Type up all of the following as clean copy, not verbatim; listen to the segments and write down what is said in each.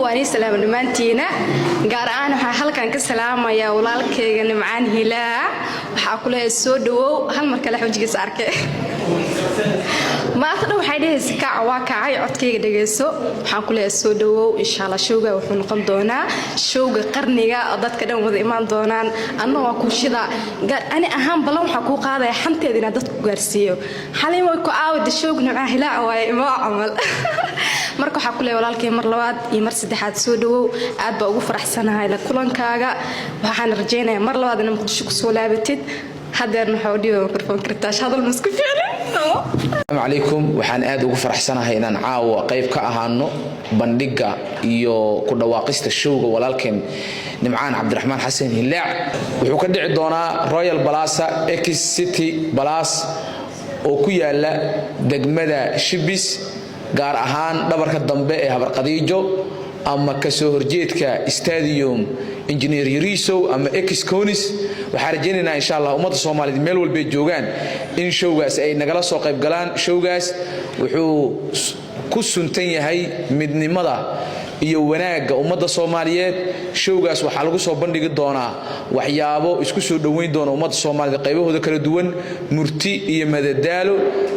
وأنا سلام نمانتينا قارئان وحالكان كسلام يا ولالك نمعان هلا وحاكلها السودو هالمركلة حوجي ساركة ما أخذوا حيده سكع واقعي عطكي دقيسو حاكلها السودو إن شاء الله شوقة وحنقم دونا شوقة قرنية أضد كده وذي إيمان دونان أنا وأكون شذا قال أنا أهم بلون حقوق هذا حنتي دينا ضد قارسيو حالي ما يكون عاود الشوق نمعان هلا وما عمل marka waxa ku leeyahay walaalkay mar labaad iyo mar saddexaad soo dhawow aad baa ugu faraxsanahay la kulankaaga waxaan rajeynayaa mar labaad inaan muqdisho ku soo laabatid hadeerna waxa uu dhiibay mikrofoon kartaash hadal ma isku fiicin Assalamu alaykum waxaan aad ugu faraxsanahay inaan caawa qayb ka ahaano bandhiga iyo ku dhawaaqista showga walaalkeen Nimcaan Cabdiraxmaan Xasan Hilaac wuxuu ka dhici doonaa Royal Plaza X City Palace oo ku yaala degmada Shibis gaar ahaan dhabarka dambe ee habar qadiijo ama ka soo horjeedka stadium engineer Yariso ama X-Conis waxa rajaynaynaa insha Allah ummadda Soomaaliyeed meel walba joogan in showgaas ay nagala soo qayb galaan showgaas wuxuu ku suntan yahay midnimada iyo wanaaga ummadda Soomaaliyeed showgaas waxa lagu soo bandhigi doonaa waxyaabo isku soo dhaweyn doona ummadda Soomaaliyeed qaybahooda kala duwan murti iyo madadaalo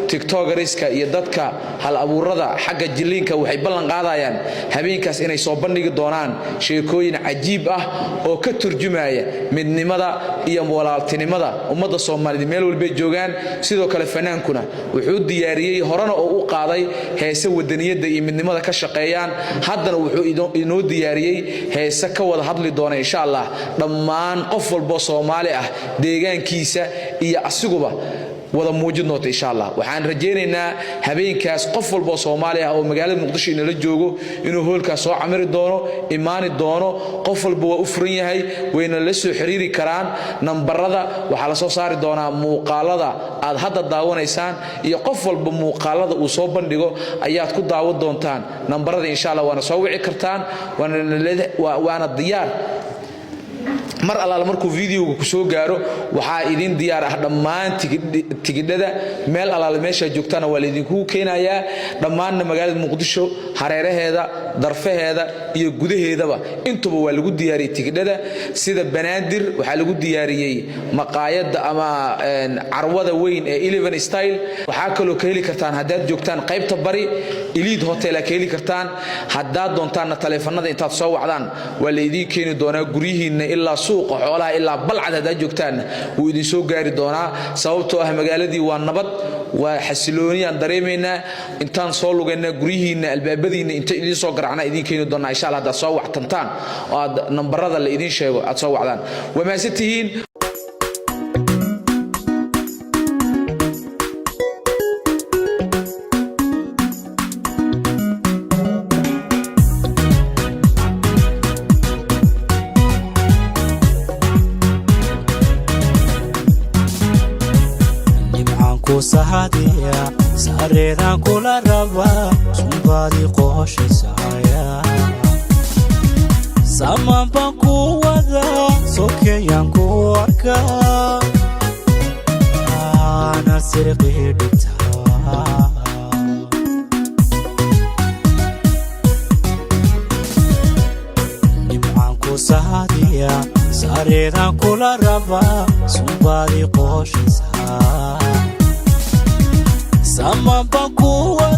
tiktokeriska iyo dadka hal abuurada xagga jiliinka waxay ballan qaadayaan habeenkaas inay soo bandhigi doonaan sheekooyin cajiib ah oo ka turjumaya midnimada iyo walaaltinimada ummadda Soomaaliyeed meel walba joogan sidoo kale fanaankuna wuxuu diyaariyay horena oo u qaaday heesa wadaniyada iyo midnimada ka shaqeeyaan haddana wuxuu inoo diyaariyay heesa ka wada hadli doona insha Allah dhammaan qof walba Soomaali ah deegaankiisa iyo asiguba wada muujin doonto insha Allah waxaan rajaynaynaa habeenkaas qof walba Soomaali ah oo magaalada Muqdisho inala joogo inuu hoolka soo camiri doono iimaan doono qof walba waa u furan yahay wayna la soo xiriiri karaan nambarada waxa la soo saari doonaa muuqaalada aad hadda daawanaysaan iyo qof walba muuqaalada uu soo ayaad ku daawan doontaan nambarada insha Allah waana soo wici kartaan waana diyaar mar alla markuu videoga ku soo gaaro waxa idin diyaar ah dhammaan tigidhada meel alla meesha joogtana waa idinku keenayaa dhammaan magaalada Muqdisho hareeraheeda darfaheeda iyo gudaheedaba intuba waa lagu diyaariyay tigidhada sida Banaadir waxa lagu diyaariyay maqaayada ama carwada weyn ee 11 style waxa kale ka heli kartaan hadaad joogtaan qaybta bari Elite Hotel ka heli kartaan hadaad doontaan taleefanada intaad soo wacdaan waa la idin keeni doonaa gurihiina ilaa suuqa xoolaha ilaa balcad hadaad joogtaan wuu idin soo gaari doonaa sababtoo ah magaaladii waa nabad waa xasilooni aan dareemeynaa intaan soo lugeynaa gurihiina albaabadiina inta idin soo garacna idin keeni doonaa insha Allah hadaad soo wactantaan oo aad nambarada la idin sheego aad soo wacdaan wama sitihiin وصحادية ساريدا كل ربا سنبادي قوش سايا سامان بانكو وذا سوكي يانكو وركا أنا سرقي دتا نمعانكو صحادية ساريدا كل ربا سنبادي قوش سايا Sama pakuwa